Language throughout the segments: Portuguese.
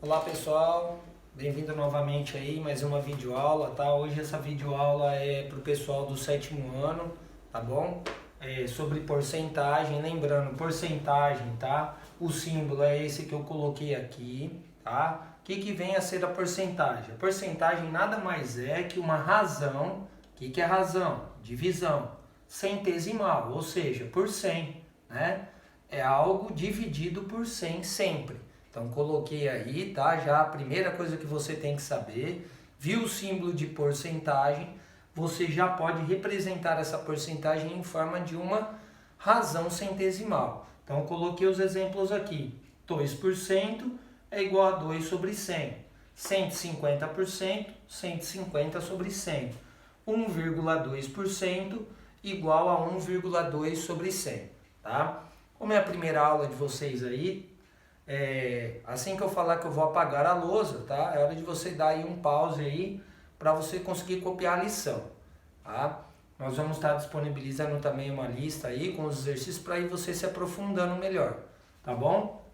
Olá pessoal, bem-vindo novamente aí, mais uma videoaula, tá? Hoje essa videoaula é para o pessoal do sétimo ano, tá bom? Sobre porcentagem, lembrando, porcentagem, tá? O símbolo é esse que eu coloquei aqui, tá? O que vem a ser a porcentagem? A porcentagem nada mais é que uma razão, o que é razão? Divisão, centesimal, ou seja, por 100, né? É algo dividido por 100 sempre. Então coloquei aí, tá? Já a primeira coisa que você tem que saber, viu o símbolo de porcentagem, você já pode representar essa porcentagem em forma de uma razão centesimal. Então coloquei os exemplos aqui. 2% é igual a 2 sobre 100. 150%, 150 sobre 100. 1,2% igual a 1,2 sobre 100, tá? Como é a primeira aula de vocês aí, assim que eu falar que eu vou apagar a lousa, tá? É hora de você dar aí um pause aí para você conseguir copiar a lição, tá? Nós vamos estar disponibilizando também uma lista aí com os exercícios para ir você se aprofundando melhor, tá bom?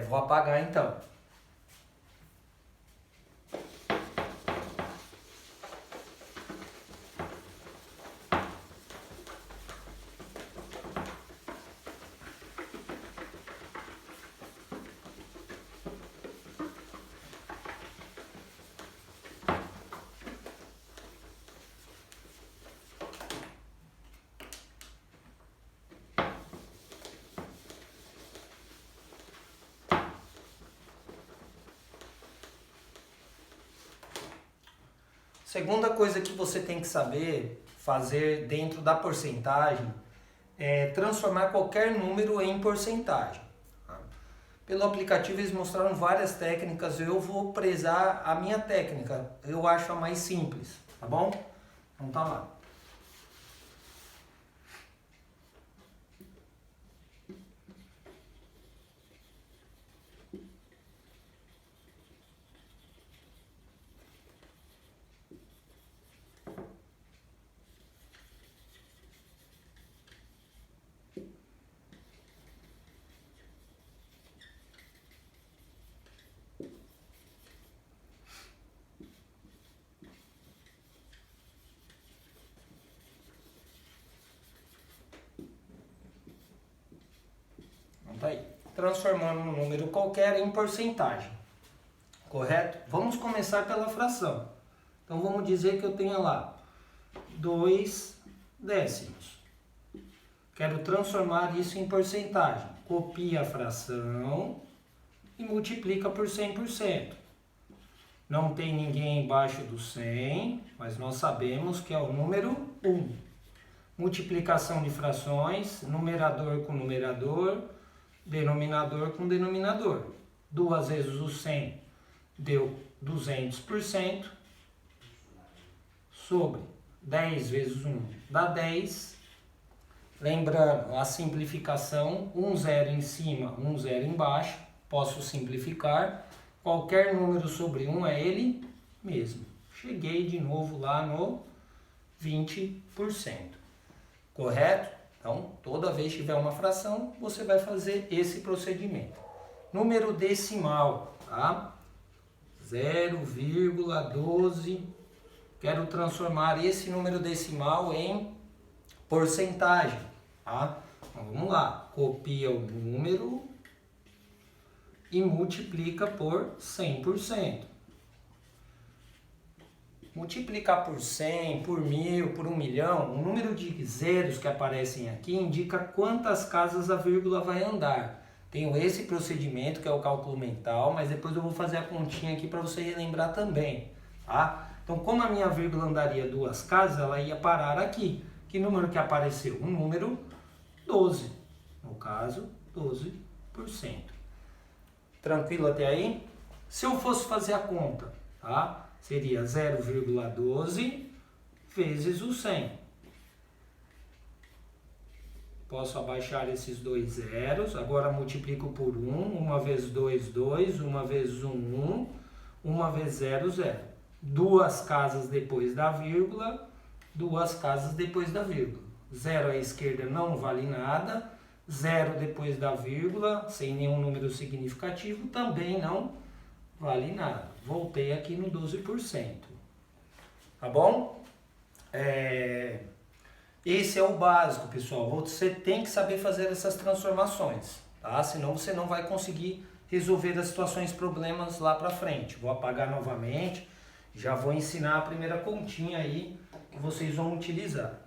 Vou apagar então. Segunda coisa que você tem que saber fazer dentro da porcentagem é transformar qualquer número em porcentagem. Tá? Pelo aplicativo eles mostraram várias técnicas, eu vou prezar a minha técnica, eu acho a mais simples, tá bom? Então tá lá. Tá aí. Transformando um número qualquer em porcentagem, correto? Vamos começar pela fração. Então vamos dizer que eu tenho lá 2 décimos. Quero transformar isso em porcentagem. Copia a fração e multiplica por 100%. Não tem ninguém embaixo do 100, mas nós sabemos que é o número 1. Multiplicação de frações, numerador com numerador, denominador com denominador. 2 vezes o 100 deu 200%, sobre 10 vezes 1 dá 10. Lembrando, a simplificação, um zero em cima, um zero embaixo, posso simplificar. Qualquer número sobre 1 é ele mesmo. Cheguei de novo lá no 20%. Correto? Então, toda vez que tiver uma fração, você vai fazer esse procedimento. Número decimal, tá? 0,12. Quero transformar esse número decimal em porcentagem, tá? Então, vamos lá. Copia o número e multiplica por 100%. Multiplicar por 100, por 1000, por 1 milhão, o número de zeros que aparecem aqui indica quantas casas a vírgula vai andar. Tenho esse procedimento que é o cálculo mental, mas depois eu vou fazer a continha aqui para você relembrar também, tá? Então, como a minha vírgula andaria 2 casas, ela ia parar aqui. Que número que apareceu? O número 12, no caso, 12%. Tranquilo até aí? Se eu fosse fazer a conta, tá? Seria 0,12 vezes o 100. Posso abaixar esses dois zeros. Agora multiplico por 1. 1 vezes 2, 2. 1 vezes 1, 1. 1 vezes 0, 0. 2 casas depois da vírgula. 2 casas depois da vírgula. 0 à esquerda não vale nada. 0 depois da vírgula, sem nenhum número significativo, também não vale nada. Voltei aqui no 12%. Tá bom? Esse é o básico, pessoal. Você tem que saber fazer essas transformações, tá? Senão você não vai conseguir resolver as situações, problemas lá pra frente. Vou apagar novamente. Já vou ensinar a primeira continha aí que vocês vão utilizar.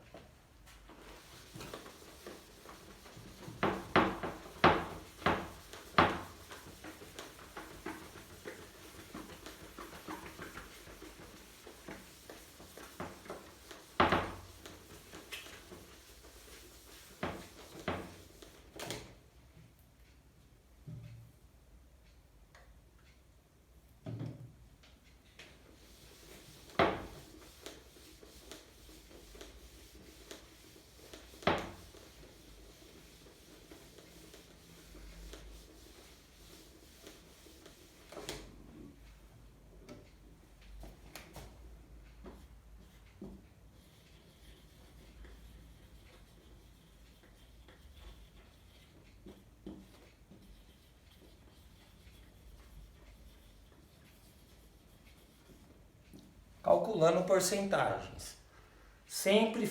Calculando porcentagens. Sempre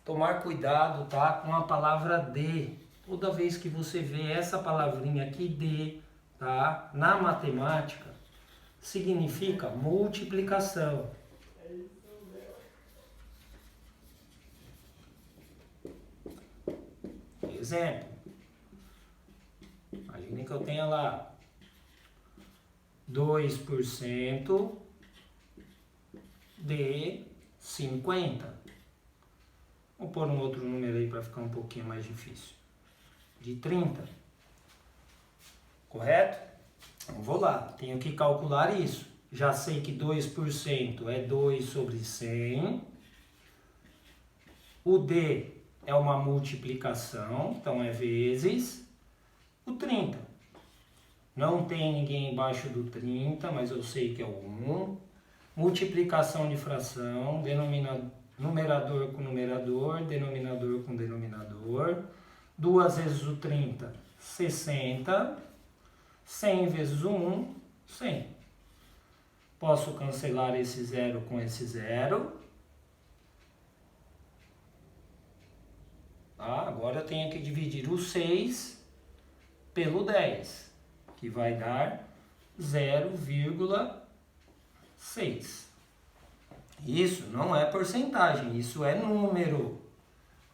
tomar cuidado, tá, com a palavra de. Toda vez que você vê essa palavrinha aqui de, tá, na matemática, significa multiplicação. Exemplo. Imagine que eu tenha lá 2% de 50. Vou pôr um outro número aí para ficar um pouquinho mais difícil. De 30. Correto? Então vou lá, tenho que calcular isso. Já sei que 2% é 2 sobre 100. O D é uma multiplicação, então é vezes o 30. Não tem ninguém embaixo do 30, mas eu sei que é o 1. Multiplicação de fração, numerador com numerador, denominador com denominador. 2 vezes o 30, 60. 100 vezes o 1, 100. Posso cancelar esse zero com esse zero. Tá? Agora eu tenho que dividir o 6 pelo 10, que vai dar 0,6. Isso não é porcentagem, isso é número.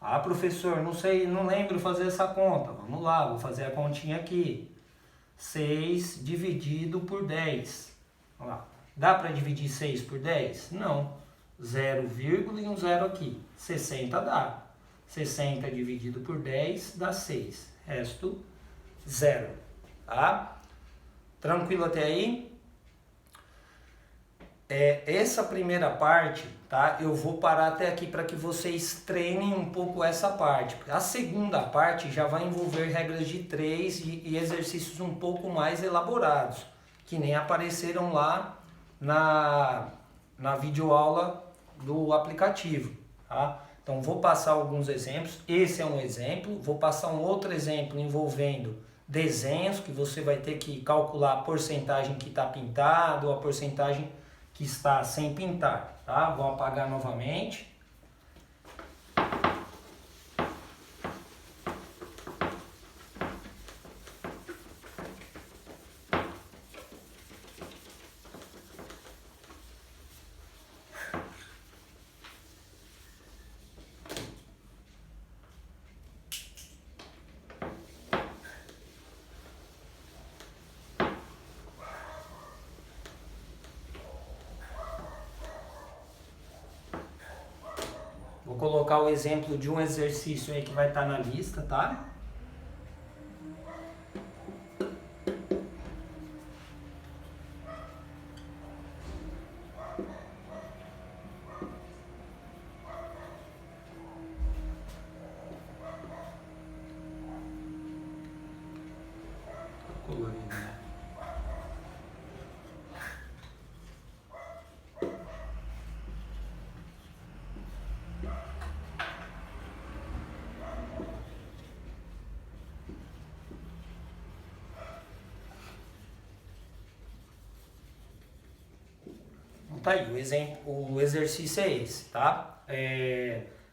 Ah, professor, não sei, não lembro fazer essa conta. Vamos lá, vou fazer a continha aqui. 6 dividido por 10. Olha lá. Dá para dividir 6 por 10? Não. 0, e um zero aqui. 60 dá. 60 dividido por 10 dá 6. Resto, 0. Tá? Tranquilo até aí? Essa primeira parte, tá? Eu vou parar até aqui para que vocês treinem um pouco essa parte. A segunda parte já vai envolver regras de 3 e exercícios um pouco mais elaborados, que nem apareceram lá na videoaula do aplicativo, tá? Então vou passar alguns exemplos. Esse é um exemplo. Vou passar um outro exemplo envolvendo desenhos, que você vai ter que calcular a porcentagem que está pintado, a porcentagem que está sem pintar, tá? Vou apagar novamente. Vou colocar o exemplo de um exercício aí que vai estar na lista, tá? Colorido, né? tá aí, o exercício é esse, tá?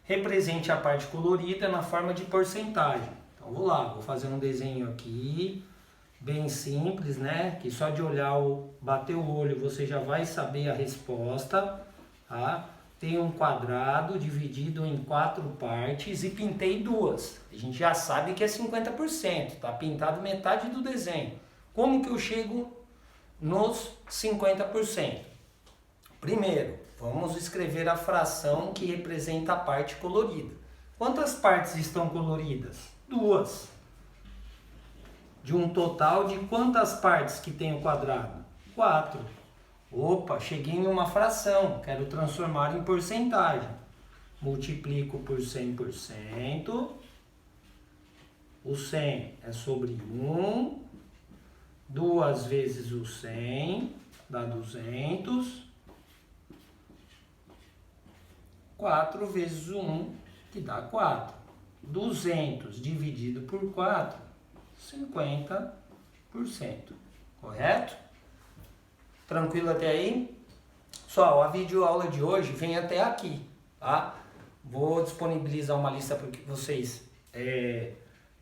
Represente a parte colorida na forma de porcentagem. Então, vou lá, vou fazer um desenho aqui, bem simples, né? Que só de olhar, bater o olho, você já vai saber a resposta, tá? Tem um quadrado dividido em 4 partes e pintei 2. A gente já sabe que é 50%, tá pintado metade do desenho. Como que eu chego nos 50%? Primeiro, vamos escrever a fração que representa a parte colorida. Quantas partes estão coloridas? 2. De um total de quantas partes que tem o quadrado? 4. Opa, cheguei em uma fração, quero transformar em porcentagem. Multiplico por 100%. O 100 é sobre 1. 2 vezes o 100 dá 200. 4 vezes o 1, que dá 4. 200 dividido por 4, 50%. Correto? Tranquilo até aí? Pessoal, a videoaula de hoje vem até aqui, tá? Vou disponibilizar uma lista para que vocês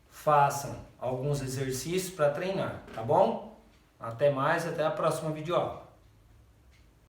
façam alguns exercícios para treinar, tá bom? Até mais, até a próxima videoaula.